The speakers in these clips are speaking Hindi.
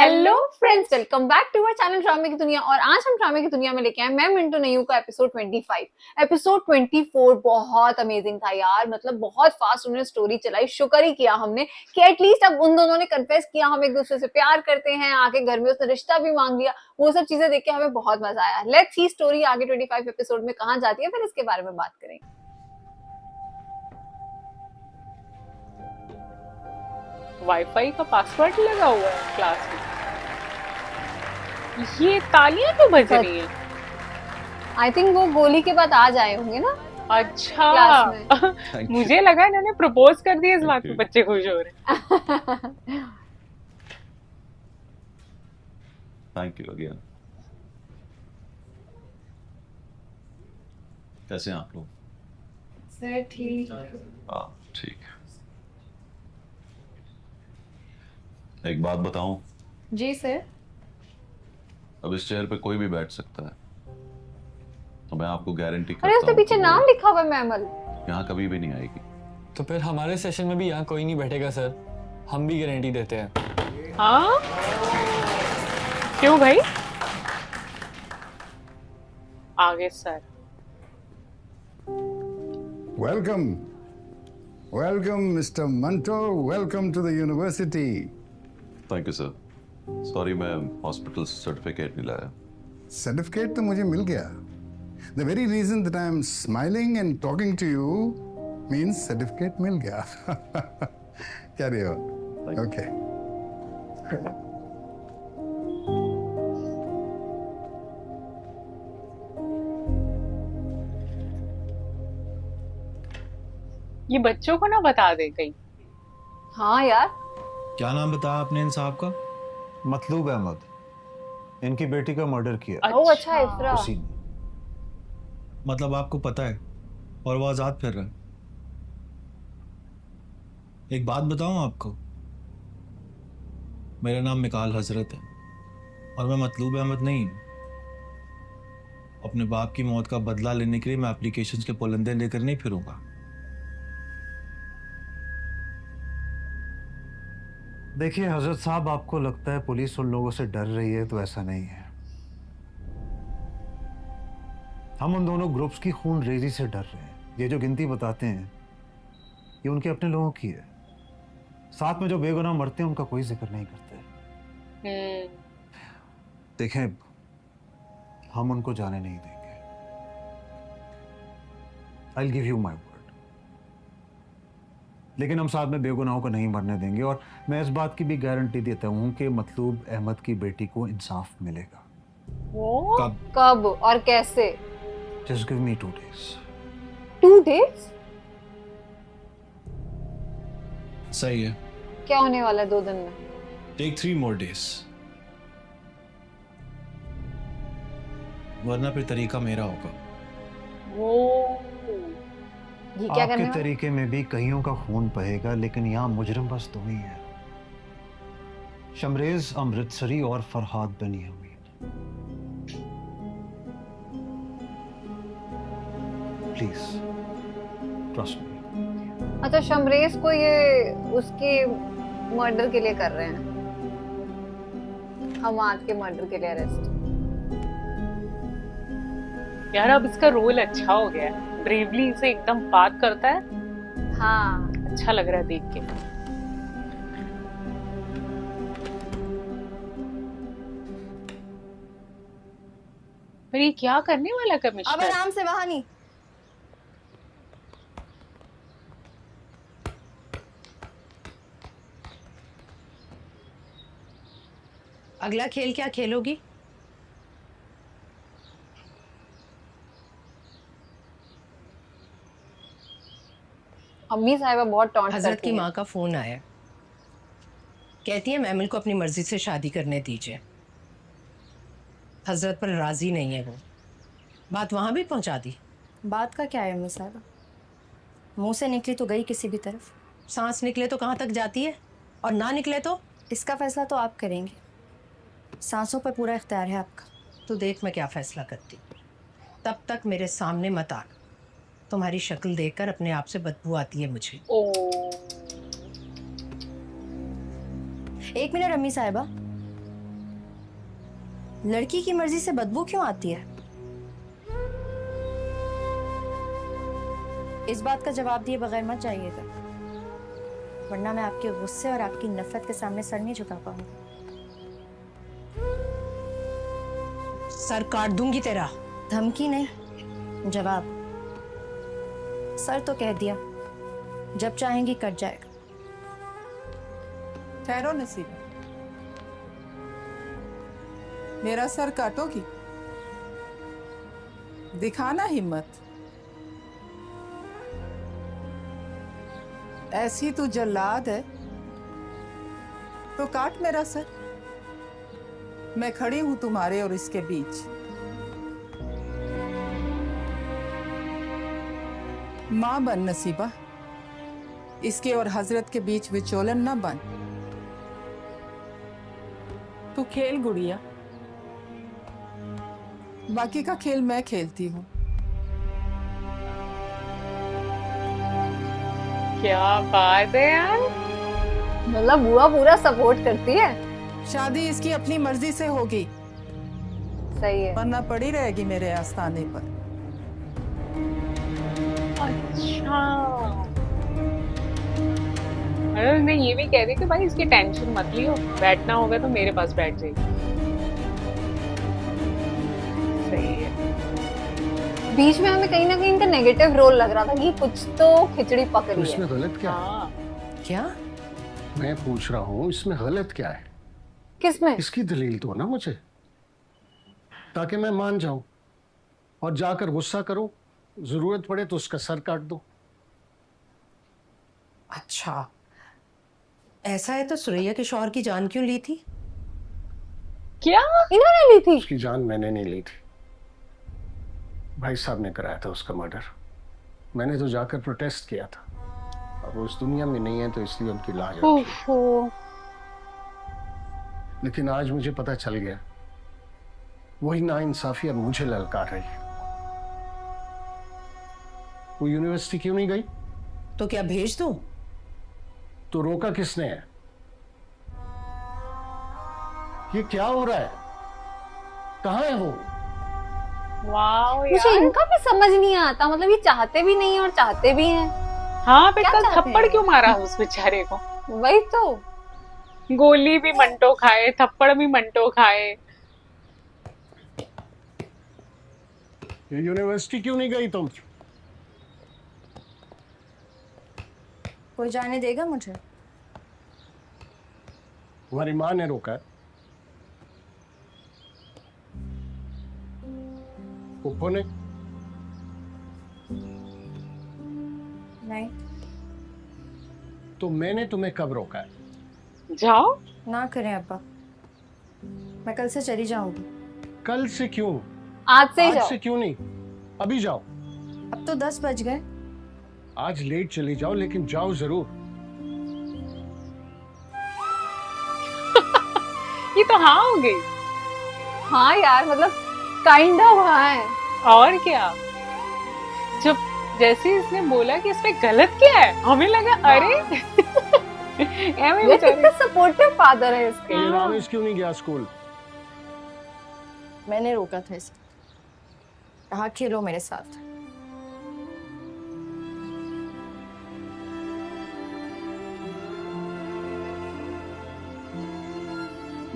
Hello friends, welcome back to our channel ड्रामे की दुनिया। और आज हम ड्रामे की दुनिया में लेके आए मैं मिंटू नयू का एपिसोड 25। एपिसोड 24 बहुत अमेजिंग था यार। मतलब बहुत फास्ट उन्होंने स्टोरी चलाई। शुक्र ही किया हमने कि एटलीस्ट अब उन दोनों ने कन्फेस किया हम एक दूसरे से प्यार करते हैं। आके घर में उसने रिश्ता भी मांग लिया। वो सब चीजें देख के हमें बहुत मजा आया। लेट्स सी स्टोरी आगे 25 एपिसोड में कहाँ जाती है, फिर इसके बारे में बात करेंगे। वाईफाई का पासवर्ड लगा हुआ है क्लास में। ये तालियां क्यों बज रही हैं? आई थिंक वो गोली के बाद आ जाए होंगे ना अच्छा क्लास में। मुझे लगा इन्होंने प्रपोज कर दिया, इस बात पे बच्चे खुश हो रहे हैं। Thank you again. कैसे हैं आप लोग? सर ठीक। हाँ ठीक है। एक बात बताऊं, जी सर। अब इस चेयर पे कोई भी बैठ सकता है, तो मैं आपको गारंटी अरे करता उसके हूं पीछे कि नाम वो लिखा हुआ है मैमल। यहाँ कभी भी नहीं आएगी। तो फिर हमारे सेशन में भी यहाँ कोई नहीं बैठेगा सर, हम भी गारंटी देते हैं। हाँ क्यों भाई? आगे sir. Welcome. Welcome, Mr. Manto. Welcome to the university. Thank you sir. Sorry, मैं हॉस्पिटल सर्टिफिकेट नहीं लाया। Certificate तो मुझे मिल गया. The very reason that I'm smiling and talking to you means certificate मिल गया. Carry on. Thank you. Okay. ये बच्चों को ना बता दे कहीं। हाँ यार। क्या नाम बताया आपने इन साहब का? मतलूब अहमद, इनकी बेटी का मर्डर किया ओ अच्छा इफ्रा। उसी ने। मतलब आपको पता है और वो आजाद फिर रहा है। एक बात बताऊं आपको, मेरा नाम मिकाल हजरत है और मैं मतलूब अहमद नहीं हूं। अपने बाप की मौत का बदला लेने के लिए मैं एप्लीकेशंस के पुलंदे लेकर नहीं फिरूंगा। देखिए हजरत साहब, आपको लगता है पुलिस उन लोगों से डर रही है, तो ऐसा नहीं है। हम उन दोनों ग्रुप्स की खून रेजी से डर रहे हैं। ये जो गिनती बताते हैं ये उनके अपने लोगों की है। साथ में जो बेगुनाह मरते हैं उनका कोई जिक्र नहीं करते। देखें, हम उनको जाने नहीं देंगे। I will give you my word. लेकिन हम साथ में बेगुनाहों को नहीं मरने देंगे, और मैं इस बात की भी गारंटी देता हूं कि मतलूब अहमद की बेटी को इंसाफ मिलेगा। वो कब? कब और कैसे? Just give me 2 days। 2 days? सही है, क्या होने वाला है 2 दिन में? टेक 3 more days, वरना फिर तरीका मेरा होगा। वो ये क्या करने आपके वाला? तरीके में भी कईयों का खून बहेगा, लेकिन यहाँ मुजरिम बस 2 ही है, शमरेज अमृतसरी और Farhad Baniyamin. Please trust me. अच्छा, शमरेज को ये उसके मर्डर के लिए कर रहे हैं, हमाद के मर्डर के लिए अरेस्ट। यार अब इसका रोल अच्छा हो गया है, ब्रेवली से एकदम बात करता है। हाँ अच्छा लग रहा है देख के। पर ये क्या करने वाला अब कमिश्नर? आराम से, वहां नहीं। अगला खेल क्या खेलोगी? अम्मी साहिबा बहुत टॉन्ट हजरत करती की हैं। माँ का फोन आया, कहती है मैमिल को अपनी मर्जी से शादी करने दीजिए। हजरत पर राजी नहीं है वो। बात वहां भी पहुंचा दी। बात का क्या है अम्मी साहबा? मुंह से निकली तो गई किसी भी तरफ। सांस निकले तो कहाँ तक जाती है, और ना निकले तो? इसका फैसला तो आप करेंगे, सांसों पर पूरा इख्तियार है आपका। तो देख मैं क्या फैसला करती हूँ। तब तक मेरे सामने मत आना, तुम्हारी शक्ल देखकर अपने आप से बदबू आती है मुझे। ओ 1 मिनट अम्मी साहिबा, लड़की की मर्जी से बदबू क्यों आती है? इस बात का जवाब दिए बगैर मत जाइएगा, वरना मैं आपके गुस्से और आपकी नफरत के सामने सर नहीं झुका पाऊंगी। सर काट दूंगी तेरा। धमकी नहीं, जवाब। सर तो कह दिया, जब चाहेंगी कट जाएगा। ठहरो नसीबा, मेरा सर काटोगी? दिखाना हिम्मत। ऐसी तू जल्लाद है तो काट मेरा सर। मैं खड़ी हूं तुम्हारे और इसके बीच। मां बन नसीबा, इसके और हजरत के बीच विचोलन न बन। तू खेल गुड़िया, बाकी का खेल मैं खेलती हूँ। क्या बात है यार। मतलब बुआ पूरा सपोर्ट करती है। शादी इसकी अपनी मर्जी से होगी, सही है। वरना पड़ी रहेगी मेरे आस्थाने पर। अच्छा, अरे मैं ये भी कह रही कि भाई इसकी टेंशन मत लियो, बैठना होगा तो मेरे पास बैठ जाएगी। सही है। बीच में हमें कहीं ना कहीं इनका नेगेटिव रोल लग रहा था कि कुछ तो खिचड़ी पक तो रही इसमें है। गलत क्या है? हाँ, क्या? मैं पूछ रहा हूँ इसमें गलत क्या है? किसमें? इसकी दलील दो ना मुझे, ताकि मैं मान जाऊं और जाकर गुस्सा करूं, जरूरत पड़े तो उसका सर काट दो। अच्छा, ऐसा है तो सुरैया के शौहर की जान क्यों ली थी? क्या इन्होंने ली थी? उसकी जान मैंने नहीं ली थी, भाई साहब ने कराया था उसका मर्डर। मैंने तो जाकर प्रोटेस्ट किया था, अब वो उस दुनिया में नहीं है तो इसलिए उनकी लाज रखी। ओहो, लेकिन आज मुझे पता चल गया, वही नाइंसाफी अब मुझे ललकार रही है। वो यूनिवर्सिटी क्यों नहीं गई? तो क्या भेज दूं? तो रोका किसने है? ये क्या हो रहा है? कहाँ है वो? वाओ मुझे यार। इनका भी समझ नहीं आता, मतलब ये चाहते भी नहीं और चाहते भी हैं। हाँ, पे क्या कल चाहते थप्पड़ हैं? क्यों मारा उस बेचारे को? वही तो। गोली भी मंटो खाए, थप्पड़ भी मंटो खाए। ये यूनिवर्सिटी क्यों नहीं गई तुम? कोई जाने देगा मुझे? तुम्हारी माँ ने रोका है। पुप्पो ने? नहीं। तो मैंने तुम्हें कब रोका है? जाओ। ना करें अब्बा, मैं कल से चली जाऊंगी। कल से क्यों? आज से ही आज जाओ। से क्यों नहीं? अभी जाओ। अब तो 10 बज गए। आज लेट चली जाओ, लेकिन जाओ जरूर। ये तो हाँ हो गई। हाँ यार, मतलब काइंड ऑफ हाँ है। और क्या, जब जैसे इसने बोला कि इसमें गलत क्या है, हमें लगा अरे एਵੇਂ ये बेचारे। कितना सपोर्टिव फादर है इसके। ये रामेश क्यों नहीं गया स्कूल? मैंने रोका था इसे, कहा खेलो मेरे साथ।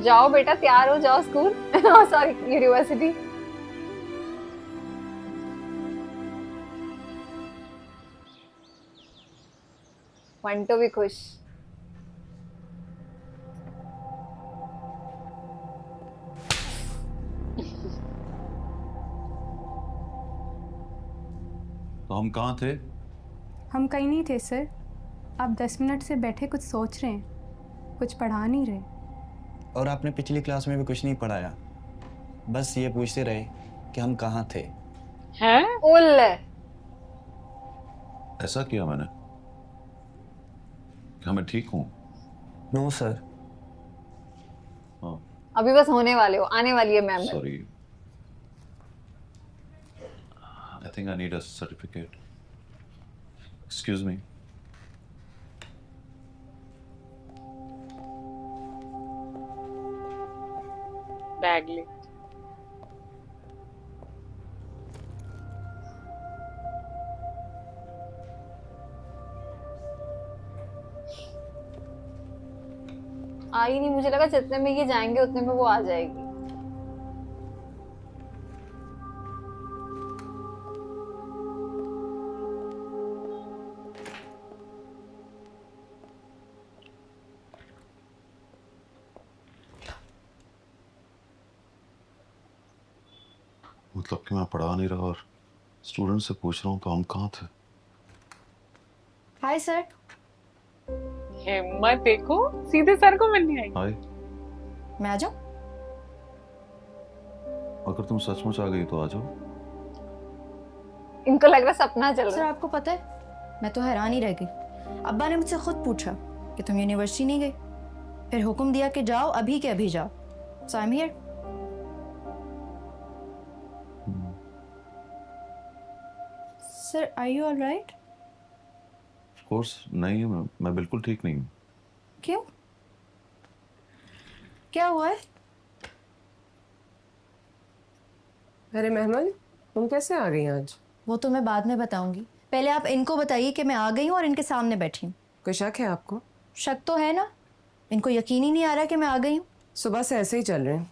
जाओ बेटा, तैयार हो जाओ स्कूल, सॉरी यूनिवर्सिटी। मंटो भी खुश। तो हम कहाँ थे? हम कहीं नहीं थे सर। आप 10 मिनट से बैठे कुछ सोच रहे हैं, कुछ पढ़ा नहीं रहे। और आपने पिछली क्लास में भी कुछ नहीं पढ़ाया, बस ये पूछते रहे कि हम कहाँ थे। हैं? उल्ले। ऐसा किया मैंने? क्या मैं ठीक हूँ? No sir. हाँ, अभी बस होने वाले हो, आने वाली है ma'am. Sorry. I think I need a certificate. Excuse me. Bag ले। ही नहीं, मुझे लगा जितने में ये जाएंगे उतने में वो आ जाएगी। मतलब कि मैं पढ़ा नहीं रहा और स्टूडेंट से पूछ रहा हूँ तो हम कहाँ थे? Hi sir. हिम्मत देखो, सीधे सर को मिलने आई। हाय, मैं आ जाऊं? अगर तुम सचमुच आ गई तो आ जाओ। इनको लग रहा सपना चल सर रहा है। आपको पता है, मैं तो हैरान ही रह गई। अब्बा ने मुझसे खुद पूछा कि तुम यूनिवर्सिटी नहीं गई, फिर हुक्म दिया कि जाओ, अभी के अभी जाओ। So I am here. Sir are you alright? Of course नहीं, मैं बिल्कुल ठीक नहीं हूँ। क्यों, क्या हुआ है? अरे महमल, तुम कैसे आ गई आज? वो तो मैं बाद में बताऊंगी, पहले आप इनको बताइए कि मैं आ गई हूँ और इनके सामने बैठी हूँ। कोई शक है आपको? शक तो है ना, इनको यकीन ही नहीं आ रहा कि मैं आ गई हूँ। सुबह से ऐसे ही चल रहे हैं,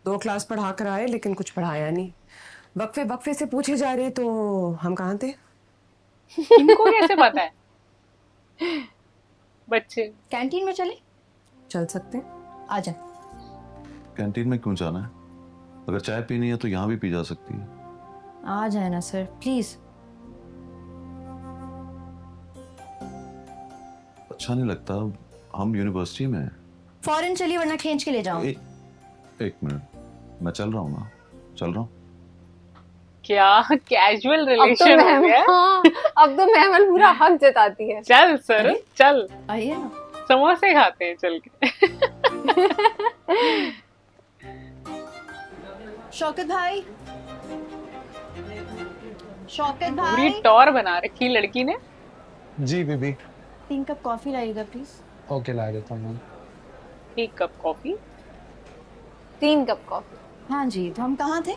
2 क्लास पढ़ा कर आए लेकिन कुछ पढ़ाया नहीं। वक्फे वक्फे से पूछे जा रहे तो हम कहाँ थे? इनको कैसे पता है? बच्चे कैंटीन में चले? चल सकते हैं, आ जा। कैंटीन में क्यों जाना है? अगर चाय पीनी है तो यहाँ भी पी जा सकती है। आ जाए ना सर प्लीज। अच्छा नहीं लगता, हम यूनिवर्सिटी में हैं। फॉरेन चलिए वरना खींच के ले जाऊं। एक मिनट, मैं चल रहा हूँ ना, चल रहा हूँ। क्या कैजुअल अब तो रिलेशन हो गया। हाँ, अब तो महमल पूरा हक जताती है। चल सर चल, आइए ना, समोसे खाते हैं चल के। शौकत भाई, शौकत पूरी भाई। टॉर बना रखी लड़की ने। जी बीबी। 3 कप कॉफी लाइएगा प्लीज। ओके ला देता हूँ। 1 कप कॉफी। 3 cup coffee. हाँ जी, तो हम कहाँ थे?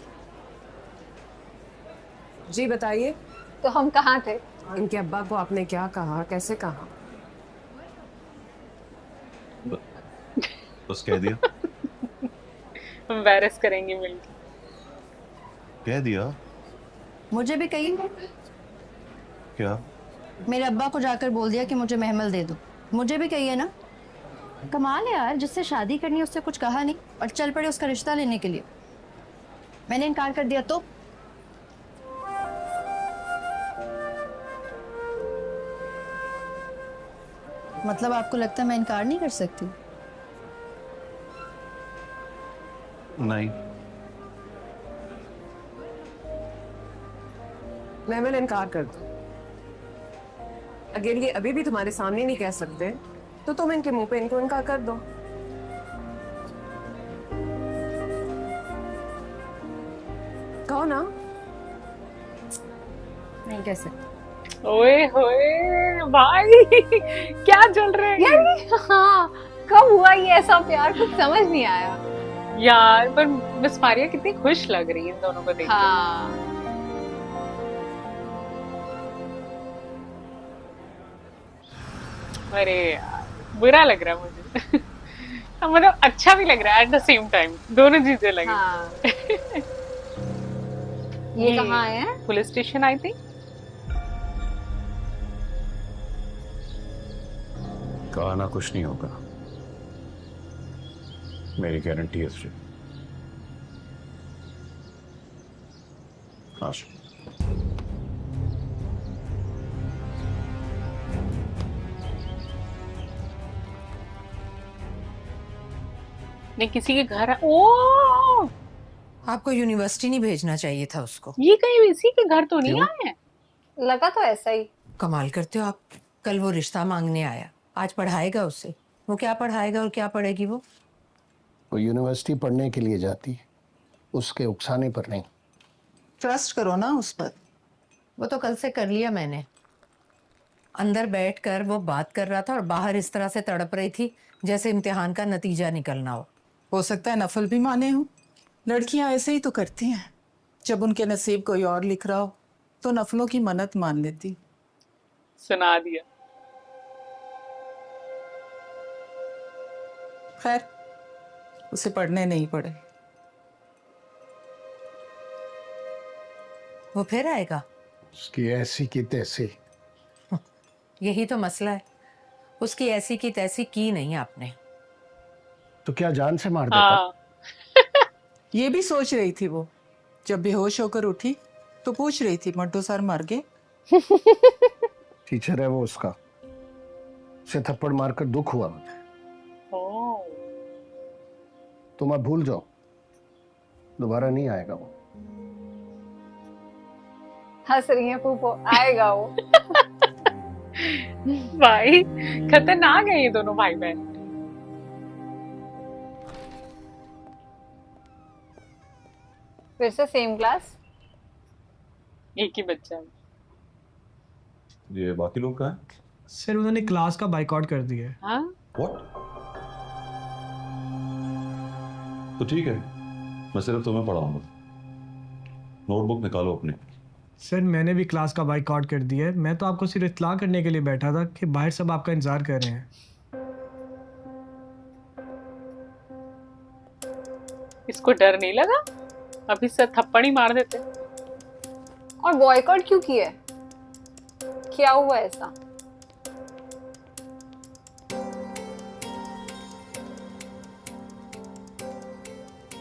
जी बताइए। तो हम कहाँ थे? इनके अब्बा को आपने क्या कहा, कैसे कहा? बस कह दिया। एम्बैरेस करेंगे मिलके। कह दिया। मुझे भी कहिए। क्या? मेरे अब्बा को जाकर बोल दिया कि मुझे महमल दे दो। मुझे भी कहिए ना। कमाल है यार, जिससे शादी करनी है उससे कुछ कहा नहीं और चल पड़े उसका रिश्ता लेने के लिए। मैंने इनकार कर दिया तो? मतलब आपको लगता है मैं इनकार नहीं कर सकती? नहीं। महमल इनकार कर दो। अगर ये अभी भी तुम्हारे सामने नहीं कह सकते तो तुम इनके मुंह पे इनको इनकार कर दो। कहो ना। नहीं कह सकती। ओए होए भाई, क्या चल रहा है यार हाँ, कब हुआ ये ऐसा प्यार, कुछ समझ नहीं आया यार। पर मिस मारिया कितनी खुश लग रही है इन दोनों को देख के। हाँ। अरे यार बुरा लग रहा है मुझे। मतलब अच्छा भी लग रहा है एट द सेम टाइम, दोनों चीजें लगी। हाँ। ये कहाँ आए हैं? पुलिस स्टेशन आई थी। कहा ना कुछ नहीं होगा, मेरी गारंटी है तुझे। आश नहीं किसी के घर ओ, आपको यूनिवर्सिटी नहीं भेजना चाहिए था उसको। ये कहीं इसी के घर तो नहीं आए हैं? लगा तो ऐसा ही। कमाल करते हो आप। कल वो रिश्ता मांगने आया, आज पढ़ाएगा उसे। वो क्या पढ़ाएगा और क्या पढ़ेगी वो? वो यूनिवर्सिटी पढ़ने के लिए जाती है, उसके उकसाने पर नहीं। ट्रस्ट करो ना उस पर। वो तो कल से कर लिया मैंने। अंदर बैठकर वो बात कर रहा था और बाहर इस तरह से तड़प रही थी जैसे इम्तिहान का नतीजा निकलना हो सकता है नफल भी माने हो। लड़कियां ऐसे ही तो करती हैं, जब उनके नसीब कोई और लिख रहा हो तो नफलों की मन्नत मान लेती। सुना दिया। खैर उसे पढ़ने नहीं पड़े। वो फिर आएगा? उसकी ऐसी की तैसी। यही तो मसला है, उसकी ऐसी की तैसी की नहीं आपने। तो क्या जान से मार देता? ये भी सोच रही थी वो, जब बेहोश होकर उठी तो पूछ रही थी मंटो सर मर गए। टीचर है वो उसका, उसे थप्पड़ मारकर दुख हुआ मुझे। तुम अब भूल जाओ, दोबारा नहीं आएगा वो। हंस रही है फूफो, आएगा वो। भाई खतरनाक है ये दोनों भाई बहन। फिर से सेम क्लास, एक ही बच्चा है। ये बाकी लोग कहाँ हैं? सर उन्होंने क्लास का बाइकआउट कर दिया है। हाँ? What? तो ठीक है, मैं सिर्फ तुम्हें पढ़ाऊंगा। नोटबुक निकालो अपनी। सर मैंने भी क्लास का बाइकआउट कर दिया है। मैं तो आपको सिर्फ इत्तला करने के लिए बैठा था कि बाहर सब आपका इंतजार कर रहे हैं। इसको डर नहीं लगा? अभी सर थप्पड़ ही मार देते। और बॉयकॉट क्यों किया? क्या हुआ ऐसा?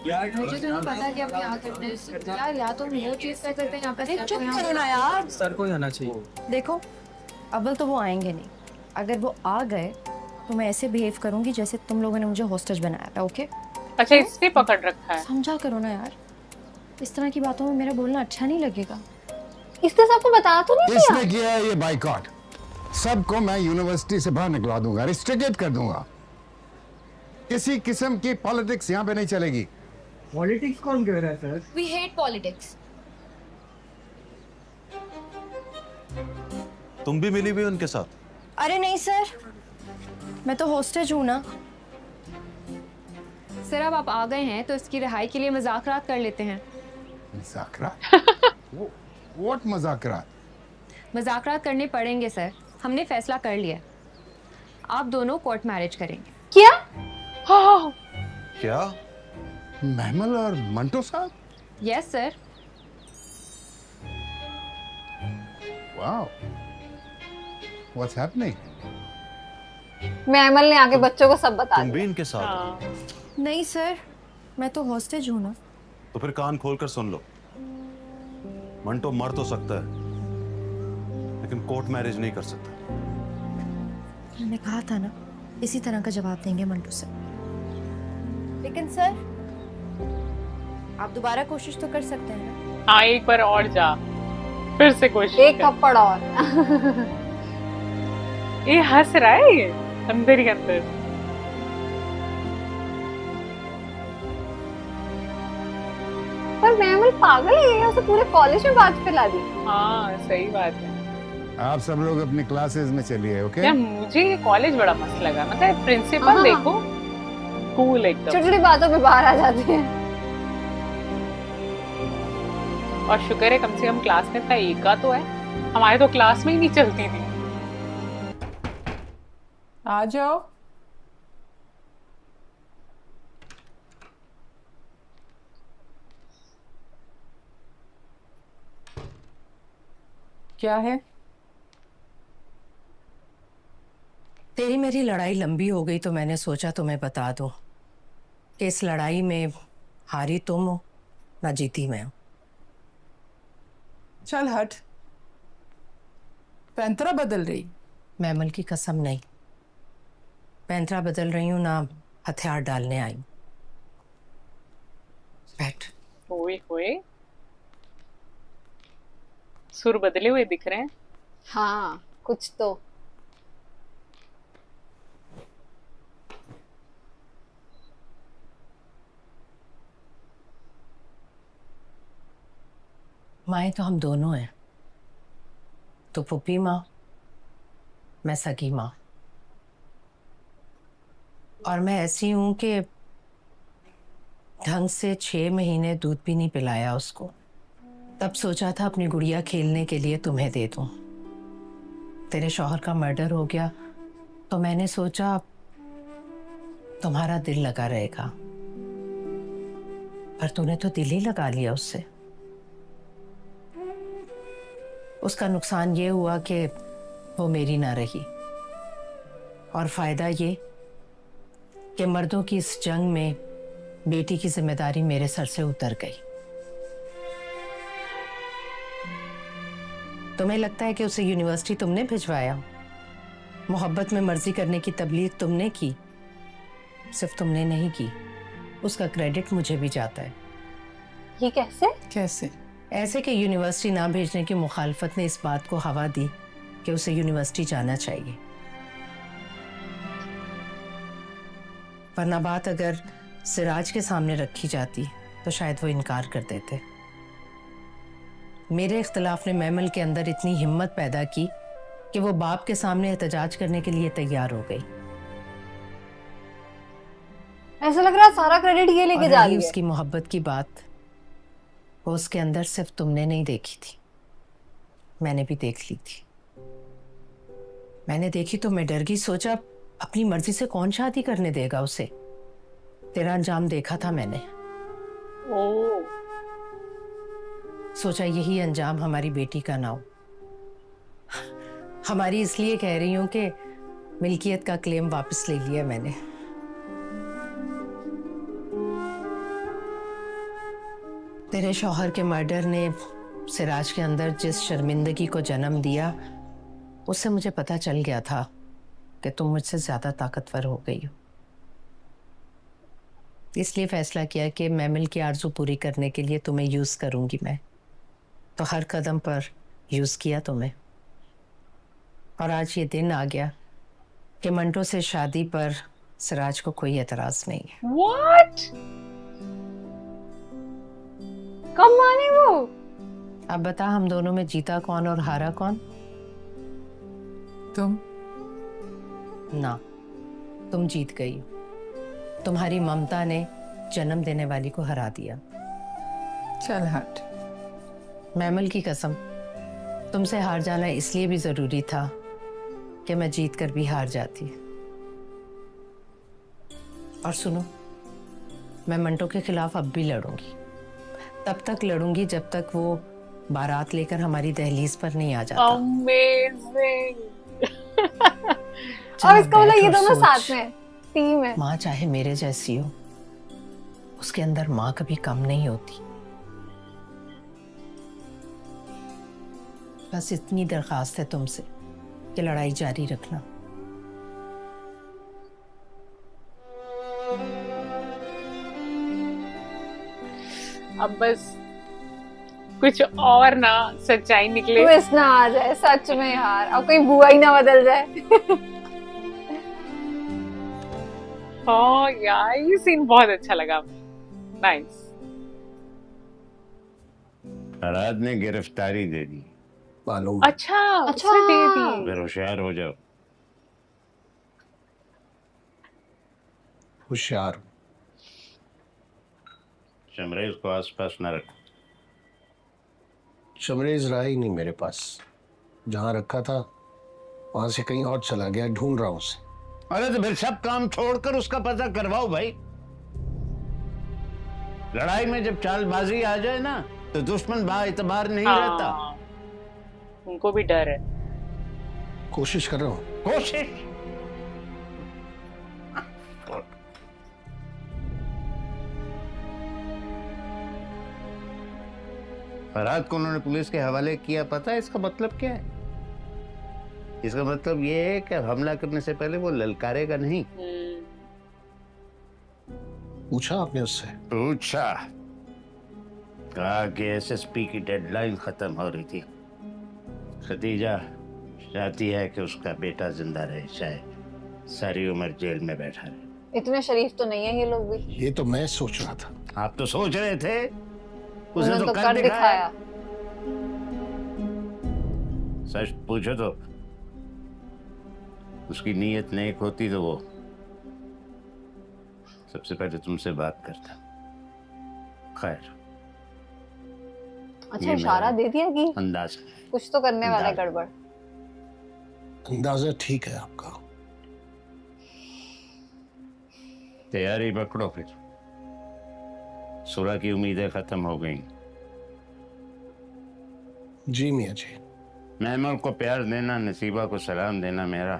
मुझे तो नहीं पता कि अब क्या करना है यार, या तो वो चीज कर सकते हैं यहाँ पे। चुप करो ना यार। सर को ही आना चाहिए। देखो अव्वल तो वो आएंगे नहीं, अगर वो आ गए तो मैं ऐसे बिहेव करूंगी जैसे तुम लोगों ने मुझे हॉस्टेज बनाया था। ओके? अच्छा इसने पकड़ रखा है। समझा करो ना यार, इस तरह की बातों में मेरा बोलना अच्छा नहीं लगेगा। इसने सबको बताया तो नहीं इसने किया है ये बाइकआउट। सबको मैं यूनिवर्सिटी से बाहर निकला दूंगा, रिस्ट्रिक्टेड कर दूंगा। किसी किस्म की पॉलिटिक्स यहाँ पे नहीं चलेगी। पॉलिटिक्स कौन कह रहा है सर? We hate politics. तुम भी मिली हुई उनके साथ? अरे नहीं सर, मैं तो हॉस्टेज हूँ ना। सर अब आप आ गए हैं तो इसकी रिहाई के लिए मुज़ाकरात कर लेते हैं। मुज़ाकरात? What मुज़ाकरात? मुज़ाकरात करने पड़ेंगे सर, हमने फैसला कर लिया। आप दोनों कोर्ट मैरिज करेंगे। क्या? क्या? महमल और मंटो साहब? Yes sir. Wow. What's happening? महमल ने आके बच्चों को सब बता तुम दिया। भी इनके साथ? नहीं सर, मैं तो हॉस्टेज हूँ ना। तो फिर कान खोलकर सुन लो। मंटो मर तो सकता है, लेकिन कोर्ट मैरिज नहीं कर सकता। मैंने कहा था ना, इसी तरह का जवाब देंगे मंटू से। लेकिन सर आप दोबारा कोशिश तो कर सकते हैं ना। हाँ एक बार और जा, फिर से कोशिश एक कर। थप्पड़ और। ये हंस रहा है ये अंदर ही अंदर। पर महमल पागल है, उसे पूरे कॉलेज में बात फैला दी। हाँ सही बात है। आप सब लोग अपनी क्लासेस में चलिए। ओके? यार मुझे ये कॉलेज बड़ा मस्त लगा, मतलब प्रिंसिपल देखो कूल एकदम। छोटी छोटी बातों पे बाहर आ जाते हैं। और शुक्र है कम से कम क्लास में इतना एका तो है, हमारे तो क्लास में ही नहीं चलती थी। आ जाओ। क्या है? तेरी मेरी लड़ाई लंबी हो गई तो मैंने सोचा तुम्हें बता दूं कि इस लड़ाई में हारी तुम हो ना जीती मैं हूं। चल हट, पैंतरा बदल रही। महमल की कसम नहीं, पैंतरा बदल रही हूं ना हथियार डालने आई। बैठ। ओए होए, सुर बदले हुए दिख रहे हैं। हाँ कुछ तो। माए तो हम दोनों हैं, तो पुप्पी माँ, मैं सगी माँ। और मैं ऐसी हूं कि ढंग से 6 महीने दूध भी नहीं पिलाया उसको। तब सोचा था अपनी गुड़िया खेलने के लिए तुम्हें दे दूं। तेरे शौहर का मर्डर हो गया तो मैंने सोचा तुम्हारा दिल लगा रहेगा, पर तूने तो दिल ही लगा लिया उससे। उसका नुकसान ये हुआ कि वो मेरी ना रही, और फायदा ये कि मर्दों की इस जंग में बेटी की जिम्मेदारी मेरे सर से उतर गई। तुम्हें लगता है कि उसे यूनिवर्सिटी तुमने भिजवाया? मोहब्बत में मर्जी करने की तबलीग तुमने की? सिर्फ तुमने नहीं की, उसका क्रेडिट मुझे भी जाता है। ये कैसे? कैसे? ऐसे कि यूनिवर्सिटी ना भेजने की मुखालफत ने इस बात को हवा दी कि उसे यूनिवर्सिटी जाना चाहिए, वरना बात अगर सिराज के सामने रखी जाती तो शायद वो इनकार कर देते। मेरे इख्तिलाफ ने मैमल के अंदर इतनी हिम्मत पैदा की कि वो बाप के सामने एहतजाज करने के लिए तैयार हो गई। ऐसा लग रहा है सारा क्रेडिट ये लेके जा रही है। उसकी मोहब्बत की बात, वो उसके अंदर सिर्फ तुमने नहीं देखी थी, मैंने भी देख ली थी। मैंने देखी तो मैं डर गई, सोचा अपनी मर्जी से कौन शादी करने देगा उसे। तेरा अंजाम देखा था मैंने। सोचा यही अंजाम हमारी बेटी का ना हो। हमारी इसलिए कह रही हूं कि मिल्कियत का क्लेम वापस ले लिया मैंने। तेरे शौहर के मर्डर ने सिराज के अंदर जिस शर्मिंदगी को जन्म दिया, उससे मुझे पता चल गया था कि तुम मुझसे ज्यादा ताकतवर हो गई हो। इसलिए फैसला किया कि मैमल की आरज़ू पूरी करने के लिए तुम्हें यूज करूंगी मैं। तो हर कदम पर यूज किया तुम्हें, और आज ये दिन आ गया कि मंटो से शादी पर सिराज को कोई एतराज नहीं है। What? कब माने वो? अब बता, हम दोनों में जीता कौन और हारा कौन? तुम। ना, तुम जीत गई। तुम्हारी ममता ने जन्म देने वाली को हरा दिया। चल हट। मैमल की कसम, तुमसे हार जाना इसलिए भी जरूरी था कि मैं जीत कर भी हार जाती। और सुनो, मैं मंटो के खिलाफ अब भी लड़ूंगी। तब तक लड़ूंगी जब तक वो बारात लेकर हमारी दहलीज पर नहीं आ जाता। Amazing. और इसका मतलब ये दोनों साथ में टीम है। माँ चाहे मेरे जैसी हो, उसके अंदर माँ कभी कम नहीं होती। बस इतनी दरखास्त है तुमसे कि लड़ाई जारी रखना। अब बस कुछ और ना सच्चाई निकले। ट्विस्ट ना आ जाए सच में यार, अब कोई बुआ ही ना बदल जाए। हाँ यार, ये सीन बहुत अच्छा लगा। नाइस। फरहाद ने गिरफ्तारी दे दी। मालूम। अच्छा, उसने दे दी। फिर होशियार हो जाओ। होशियार। शमरेज को आसपास न रखो। शमरेज रहा ही नहीं मेरे पास। जहां रखा था वहां से कहीं और चला गया, ढूंढ रहा हूं उसे। अरे तो फिर सब काम छोड़कर उसका पता करवाओ भाई। लड़ाई में जब चालबाजी आ जाए ना तो दुश्मन बाएतबार नहीं रहता। उनको भी डर है। कोशिश कर रहा हूं। कोशिश। फरहाद को उन्होंने पुलिस के हवाले किया, पता है इसका मतलब क्या है? इसका मतलब ये है कि हमला करने से पहले वो ललकारेगा नहीं। पूछा आपने उससे? पूछा। कहा कि एसएसपी की डेडलाइन खत्म हो रही थी। खदीजा चाहती है कि उसका बेटा जिंदा रहे, चाहे सारी उम्र जेल में बैठा रहे। इतने शरीफ तो नहीं है ये लोग भी। ये तो मैं सोच रहा था। आप तो सोच रहे थे, उसने उन्होंने तो कर दिखाया। सच पूछो तो उसकी नीयत नेक होती तो वो सबसे पहले तुमसे बात करता। खैर, अच्छा, इशारा दे दिया कि अंदाज कुछ तो करने वाला है गड़बड़। अंदाजा ठीक है आपका। तैयारी पकड़ो फिर, सुरा की उम्मीदें खत्म हो गई। जी मियाँ जी। महमल को प्यार देना, नसीबा को सलाम देना मेरा,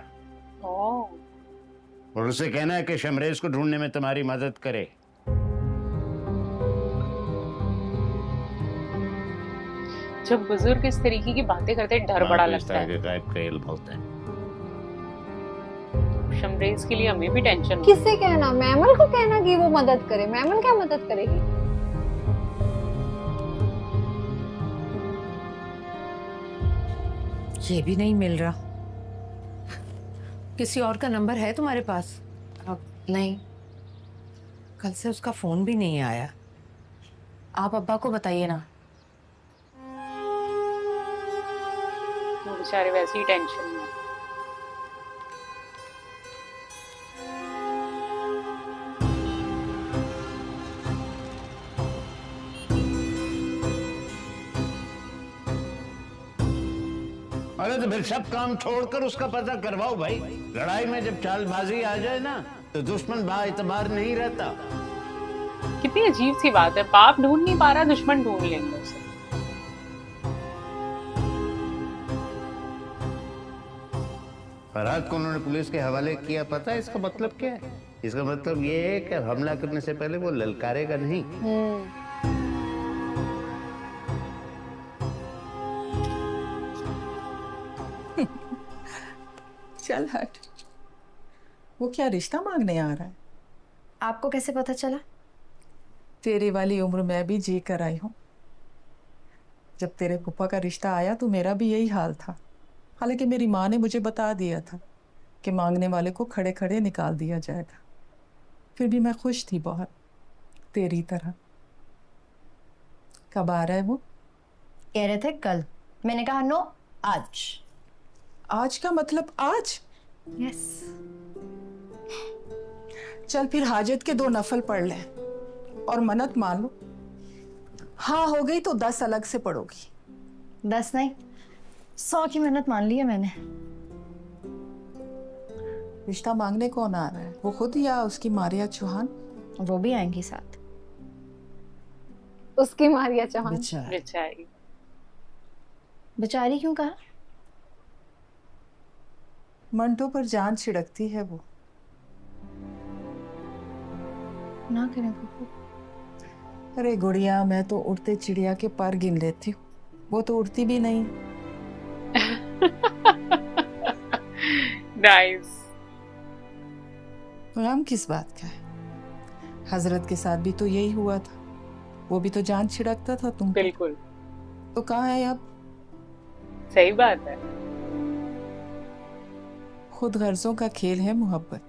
और उसे कहना है कि शमरेज को ढूंढने में तुम्हारी मदद करे। जब बुजुर्ग इस तरीके की बातें करते हैं डर बड़ा लगता है। गायब खेल बहुत है। शमरेज के लिए हमें भी टेंशन हो। किससे कहना? मैमल को कहना कि वो मदद करे। मैमल क्या मदद करेगी? ये भी नहीं मिल रहा। किसी और का नंबर है तुम्हारे पास? नहीं, कल से उसका फोन भी नहीं आया। आप अब्बा को बताइए ना। वो बेचारे वैसे ही टेंशन में। अरे तो फिर सब काम छोड़कर उसका पता करवाओ भाई। लड़ाई में जब चालबाजी आ जाए ना तो दुश्मन बाएतबार नहीं रहता। कितनी अजीब सी बात है, बाप ढूंढ नहीं पा रहा, दुश्मन ढूंढ लेंगे उसे। फरहाद को उन्होंने पुलिस के हवाले किया, पता है इसका मतलब क्या है? इसका मतलब ये है कि हमला करने से पहले वो ललकारेगा नहीं। चल हट, वो क्या रिश्ता मांगने आ रहा है? आपको कैसे पता चला? तेरी वाली उम्र मैं भी जी कर आई हूँ। जब तेरे फूफा का रिश्ता आया तो मेरा भी यही हाल था। हालांकि मेरी माँ ने मुझे बता दिया था कि मांगने वाले को खड़े खड़े निकाल दिया जाएगा। फिर भी मैं खुश थी बहुत, तेरी तरह। कब आ रहा है वो? कह रहे थे कल। मैंने कहा नो, आज। आज का मतलब आज? यस। चल फिर हाजत के 2 नफल पढ़ ले और मन्नत मान लो। हाँ हो गई तो 10 अलग से पढ़ोगी। 10 नहीं, 100 की मन्नत मान ली है मैंने। रिश्ता मांगने कौन आ रहा है? वो खुद या उसकी मारिया चौहान? वो भी आएंगी साथ। उसकी मारिया चौहान? बेचारी। बेचारी क्यों कहा? मंटो पर जान छिड़कती है वो। ना करें फूफू। अरे गुड़िया, मैं तो उड़ते चिड़िया के पर गिन लेती हूँ, वो तो उड़ती भी नहीं। नाइस। गम किस बात का है? हजरत के साथ भी तो यही हुआ था, वो भी तो जान छिड़कता था तुम। बिल्कुल। तो कहाँ है अब? सही बात है। खुद गर्जों का खेल है मोहब्बत,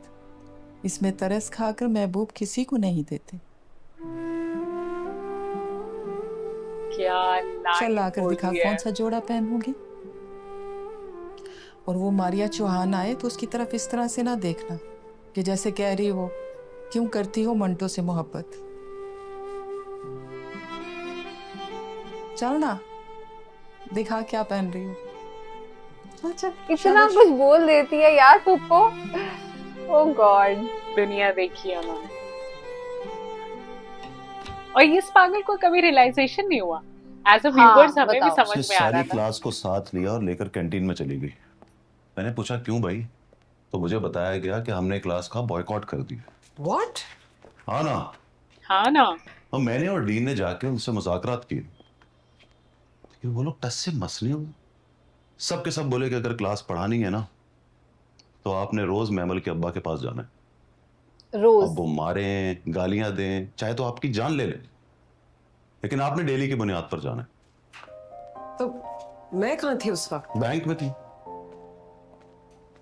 इसमें तरस खाकर महबूब किसी को नहीं देते। क्या चल लाकर दिखा कौन सा जोड़ा पहनूंगी। और वो मारिया चौहान आए तो उसकी तरफ इस तरह से ना देखना कि जैसे कह रही हो क्यों करती हो मंटो से मोहब्बत। चल ना, दिखा क्या पहन रही हो। अच्छा, इतना कुछ बोल देती है यार पुप्पो। ओह गॉड। दुनिया देखी है उन्होंने। और इस पागल को कभी रियलाइजेशन नहीं हुआ। एज अ व्यूअर्स हमें भी समझ में आ रहा सारी था। क्लास को साथ लिया और लेकर कैंटीन में चली गई। मैंने पूछा क्यों भाई, तो मुझे बताया गया कि हमने क्लास का बॉयकॉट कर दिया। व्हाट? हाँ ना। हाँ ना। और मैंने और डीन ने जाके उनसे मुज़ाकरात किए, वो लोग टस से मस नहीं हुए। सब के सब बोले कि अगर क्लास पढ़ानी है ना तो आपने रोज मैमल के अब्बा के पास जाना है। रोज? अब वो मारें, गालियां दें, चाहे तो आपकी जान ले लें, लेकिन आपने डेली की बुनियाद पर जाना है। तो मैं कहाँ थी उस वक्त? बैंक में थी।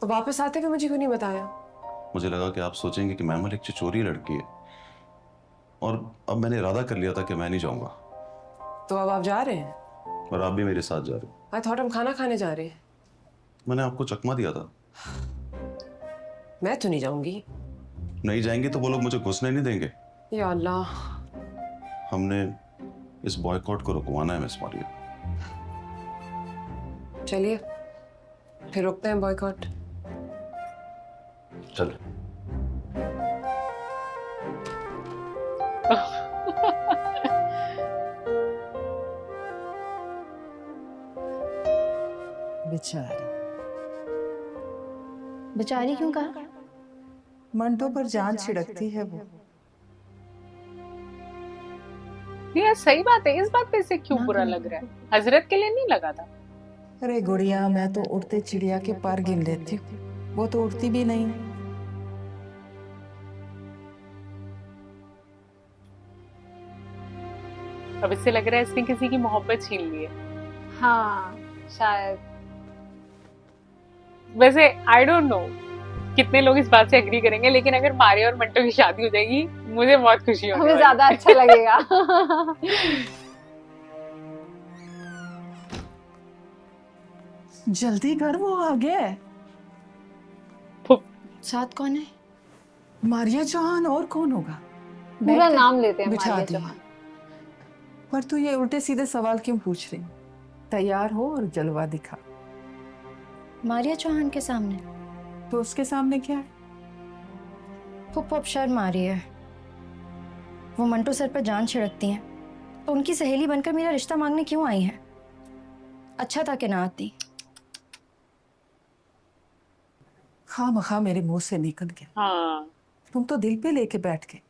तो वापस आते हुए मुझे क्यों नहीं बताया? मुझे लगा कि आप सोचेंगे कि मैमल एक चिचोरी लड़की है, और अब मैंने इरादा कर लिया था कि मैं नहीं जाऊंगा। तो अब आप जा रहे हैं? और आप भी मेरे साथ जा रहे हो। आई थॉट हम खाना खाने जा रहे हैं। मैंने आपको चकमा दिया था। मैं तो नहीं जाऊंगी। नहीं जाएंगे तो वो लोग मुझे घुसने नहीं देंगे। या अल्लाह। हमने इस बॉयकॉट को रुकवाना है मिस मारिया। चलिए फिर रुकते हैं बॉयकॉट। चल। बेचारी। बेचारी क्यों कहा? मंटो पर जान छिड़कती है वो। नहीं यार सही बात है, इस बात पे इसे क्यों बुरा लग रहा है? हजरत के लिए नहीं लगा था। अरे गुड़िया, मैं तो उड़ते चिड़िया के पर गिन लेती हूँ, वो तो उड़ती भी नहीं। अब इससे लग रहा है इसने किसी की मोहब्बत छीन ली है। हाँ शायद। वैसे आई डोंट नो कितने लोग इस बात से एग्री करेंगे, लेकिन अगर मारिया और मंटो की शादी हो जाएगी मुझे बहुत खुशी होगी। हमें ज्यादा अच्छा लगेगा। जल्दी कर, वो आ गया है। साथ कौन है? मारिया चौहान, और कौन होगा? पूरा नाम लेते हैं बिठा मारिया दिया। चौहान। पर तू ये उल्टे सीधे सवाल क्यों पूछ रही? तैयार हो और जलवा दिखा। मारिया चौहान के सामने? तो उसके सामने क्या है? फुप्पो अब शर्म आ रही है। वो मंटो सर पर जान छिड़कती हैं, तो उनकी सहेली बनकर मेरा रिश्ता मांगने क्यों आई है? अच्छा था कि ना आती। खामखा मेरे मुंह से निकल गया। हाँ। तुम तो दिल पे लेके बैठ गए।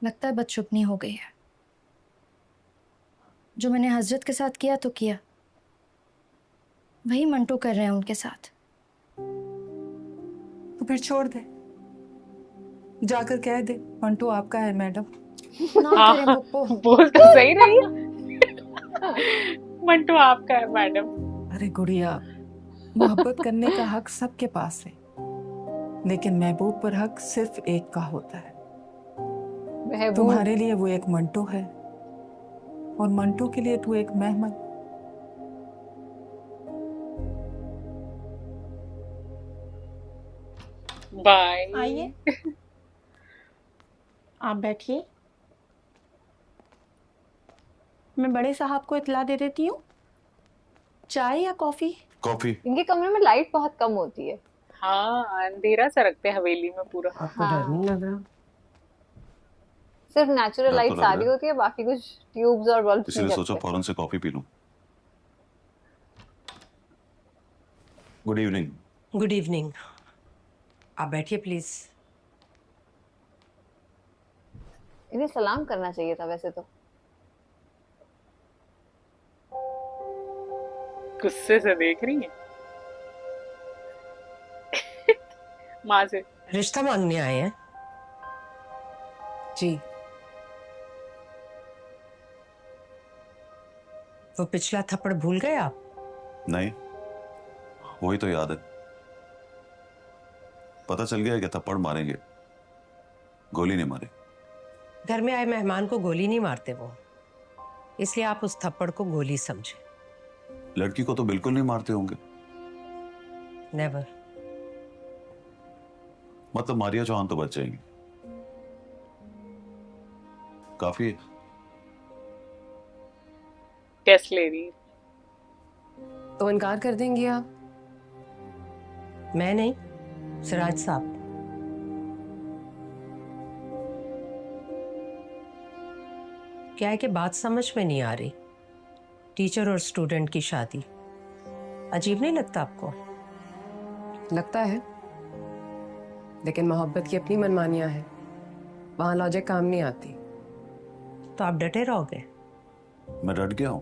लगता है बदशुगनी हो गई है। जो मैंने हजरत के साथ किया तो किया, वही मंटो कर रहे हैं उनके साथ। तो फिर छोड़ दे, जाकर कह दे मंटो आपका है मैडम। ना करें पप्पो। बोल तो सही रही है। मंटो आपका है मैडम। अरे गुड़िया, मोहब्बत करने का हक सबके पास है, लेकिन महबूब पर हक सिर्फ एक का होता है। तुम्हारे लिए वो एक मंटो है और मंटो के लिए तू एक मेहमान। बाय। आइए, आप बैठिए। मैं बड़े साहब को इत्तला दे देती हूँ। चाय या कॉफी? कॉफी। इनके कमरे में लाइट बहुत कम होती है। हाँ अंधेरा सा रखते हैं हवेली में पूरा। आपको डर नहीं लग रहा? सिर्फ नेचुरल डर लाइट तो लग सारी रहा है। होती है, बाकी कुछ ट्यूब्स और बल्ब्स नहीं इसीलिए सोचा जलते। फौरन से कॉफी पी लूं। Good evening. Good evening. आप बैठिए प्लीज। इन्हें सलाम करना चाहिए था वैसे तो। गुस्से से देख रही है। माँ से रिश्ता मांगने आए हैं? जी। वो पिछला थप्पड़ भूल गए आप? नहीं, वही तो याद है। पता चल गया कि थप्पड़ मारेंगे, गोली नहीं मारे। घर में आए मेहमान को गोली नहीं मारते वो, इसलिए आप उस थप्पड़ को गोली समझे। लड़की को तो बिल्कुल नहीं मारते होंगे। नेवर। मतलब मारिया चौहान तो बच जाएंगी। काफी है। टेस्ट ले रही है। तो इनकार कर देंगे आप? मैं नहीं, सिराज साहब। क्या है कि बात समझ में नहीं आ रही। टीचर और स्टूडेंट की शादी अजीब नहीं लगता आपको? लगता है, लेकिन मोहब्बत की अपनी मनमानियां हैं, वहां लॉजिक काम नहीं आती। तो आप डटे रहोगे? मैं डट गया हूं।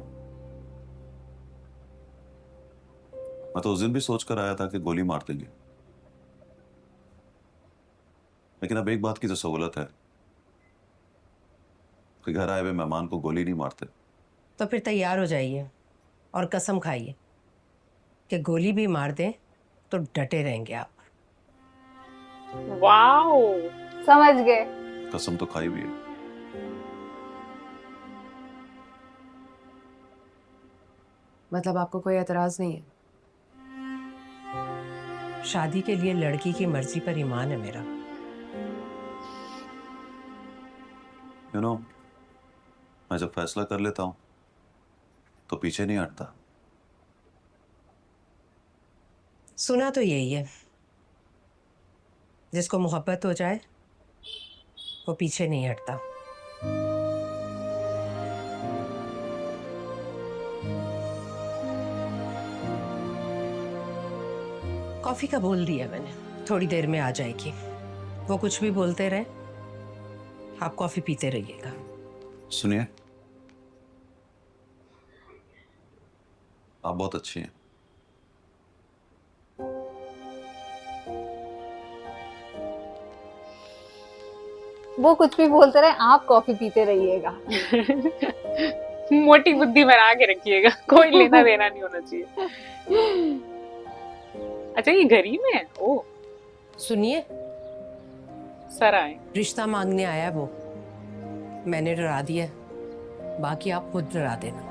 मैं तो उस दिन भी सोच कर आया था कि गोली मार देंगे, लेकिन अब एक बात की तो सहूलत है कि घर आए हुए मेहमान को गोली नहीं मारते। तो फिर तैयार हो जाइए और कसम खाइए कि गोली भी मार दें तो डटे रहेंगे आप। वाओ, समझ गए। कसम तो खाई भी है। मतलब आपको कोई एतराज नहीं है? शादी के लिए लड़की की मर्जी पर ईमान है मेरा। यू नो, मैं जब फैसला कर लेता हूं तो पीछे नहीं हटता। सुना तो यही है, जिसको मोहब्बत हो जाए वो पीछे नहीं हटता। कॉफी का बोल दिया मैंने, थोड़ी देर में आ जाएगी। वो कुछ भी बोलते रहे, आप कॉफी पीते रहिएगा। सुनिए, आप बहुत अच्छी हैं। वो कुछ भी बोलते रहे, आप कॉफी पीते रहिएगा। मोटी बुद्धि बना के रखिएगा, कोई लेना देना नहीं होना चाहिए। अच्छा, ये घर ही में है? ओ सुनिए, सर आए, रिश्ता मांगने आया है वो। मैंने डरा दिया है, बाकी आप खुद डरा देना।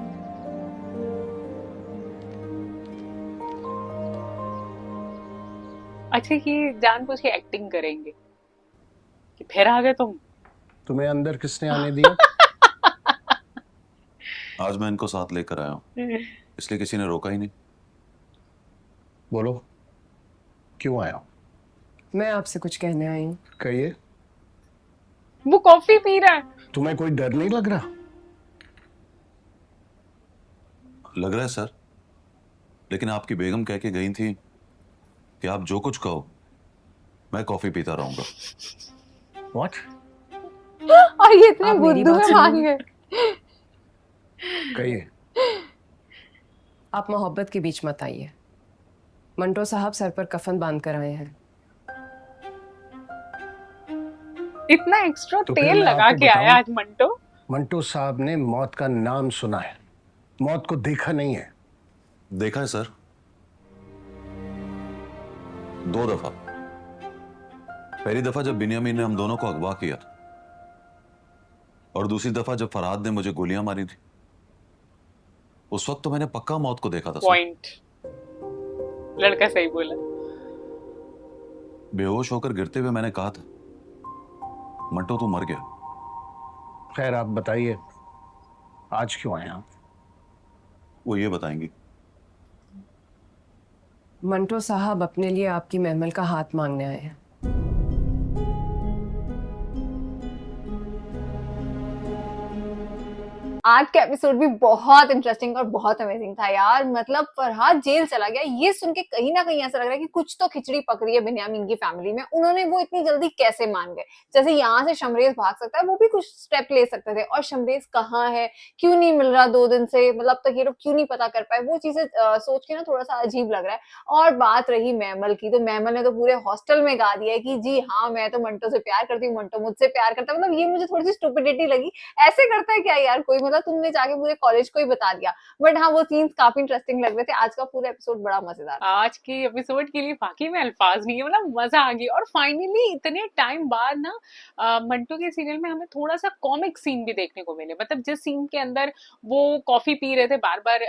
अच्छा, ये जानबूझ के एक्टिंग करेंगे कि फिर आ गए तुम? तुम्हें अंदर किसने आने दिया? आज मैं इनको साथ लेकर आया हूँ, इसलिए किसी ने रोका ही नहीं। बोलो, क्यों आया? मैं आपसे कुछ कहने आई हूँ। कहिए। वो कॉफी पी रहा है। तुम्हें कोई डर नहीं लग रहा? लग रहा है सर, लेकिन आपकी बेगम कह के गई थी कि आप जो कुछ कहो मैं कॉफी पीता रहूंगा। What? और ये इतने आप मेरी बुद्धू बात में सुनिए। मान गए। कहिए। आप मोहब्बत के बीच मत आइए। मंटो साहब सर पर कफन बांध कर आए हैं। इतना एक्स्ट्रा तो फिर तेल मैं लगा आपको के आया बताऊं? आज मंटो। मंटो साहब ने मौत का नाम सुना है, मौत को देखा नहीं है। देखा है सर, 2 दफा। पहली दफा जब बिन्यामीन ने हम दोनों को अगवा किया, और दूसरी दफा जब फरहाद ने मुझे गोलियां मारी थी। उस वक्त तो मैंने पक्का मौत को देखा था सर। पॉइंट, लड़का सही बोला। बेहोश होकर गिरते हुए मैंने कहा था, मंटो तू मर गया। खैर आप बताइए, आज क्यों आए आप? वो ये बताएंगी। मंटो साहब अपने लिए आपकी महमल का हाथ मांगने आए हैं। आज का एपिसोड भी बहुत इंटरेस्टिंग और बहुत अमेजिंग था यार। मतलब फरहाद जेल चला गया, ये सुन के कहीं ना कहीं ऐसा लग रहा है कि कुछ तो खिचड़ी पक रही है बिन्यामीन की फैमिली में। उन्होंने वो इतनी जल्दी कैसे मान गए? जैसे यहाँ से शमरेज भाग सकता है, वो भी कुछ स्टेप ले सकते थे। और शमरेज कहाँ है, क्यों नहीं मिल रहा 2 दिन से, मतलब तक ये लोग क्यों नहीं पता कर पाए? वो चीजें सोच के ना थोड़ा सा अजीब लग रहा है। और बात रही मैमल की, तो मैमल ने तो पूरे हॉस्टल में गा दिया है कि जी हाँ, मैं तो मंटो से प्यार करती हूँ, मंटो मुझसे प्यार करता है। मतलब ये मुझे थोड़ी सी स्टुपिडिटी लगी। ऐसे करता है क्या यार कोई? मतलब तुमने जाके पूरे कॉलेज को ही बता दिया। बट हाँ, वो सीन्स काफी इंटरेस्टिंग लग रहे थे। आज का पूरा एपिसोड बड़ा मजेदार। आज के एपिसोड के लिए वाकई में अल्फाज नहीं है, मतलब मजा आ गया। और फाइनली इतने टाइम बाद ना मंटो के सीरियल में हमें थोड़ा सा कॉमिक सीन भी देखने को मिले। मतलब जिस सीन के अंदर वो कॉफी पी रहे थे, बार बार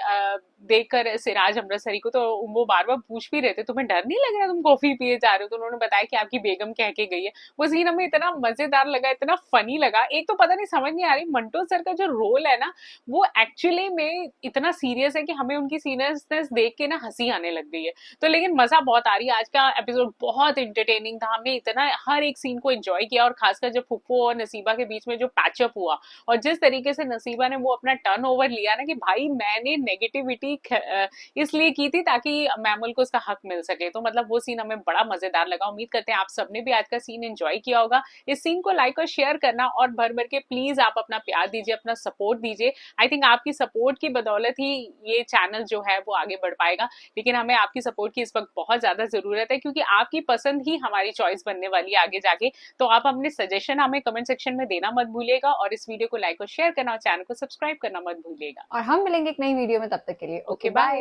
देखकर सिराज अमृतसरी को, तो वो बार बार पूछ भी रहे थे तुम्हें डर नहीं लग रहा तुम कॉफी पिए जा रहे हो? तो उन्होंने बताया कि आपकी बेगम कह के गई है। वो सीन हमें इतना मजेदार लगा, इतना फनी लगा। एक तो पता नहीं, समझ नहीं आ रही मंटो सर का जो रोल है ना, वो एक्चुअली में इतना सीरियस है कि हमें उनकी सीरियसनेस देख के ना हंसी आने लग गई है। तो लेकिन मजा बहुत आ रही है। आज का एपिसोड बहुत एंटरटेनिंग था, हमने इतना हर एक सीन को एंजॉय किया। और खासकर जब फुफ्फो और नसीबा के बीच में जो पैचअप हुआ, और जिस तरीके से नसीबा ने वो अपना टर्न ओवर लिया ना कि भाई मैंने नेगेटिविटी इसलिए की थी ताकि मैमल को उसका हक मिल सके, तो मतलब वो सीन हमें बड़ा मजेदार लगा। उम्मीद करते हैं आप सबने भी आज का सीन एंजॉय किया होगा। इस सीन को लाइक और शेयर करना, और भर भर के प्लीज आप अपना प्यार दीजिए, अपना सपोर्ट दीजिए। आई थिंक आपकी सपोर्ट की बदौलत ही ये चैनल जो है वो आगे बढ़ पाएगा। लेकिन हमें आपकी सपोर्ट की इस वक्त बहुत ज्यादा जरूरत है, क्योंकि आपकी पसंद ही हमारी चॉइस बनने वाली है आगे जाके। तो आप अपने सजेशन हमें कमेंट सेक्शन में देना मत भूलिएगा, और इस वीडियो को लाइक और शेयर करना और चैनल को सब्सक्राइब करना मत भूलिएगा। और हम मिलेंगे एक नई वीडियो में, तब तक के लिए ओके बाय।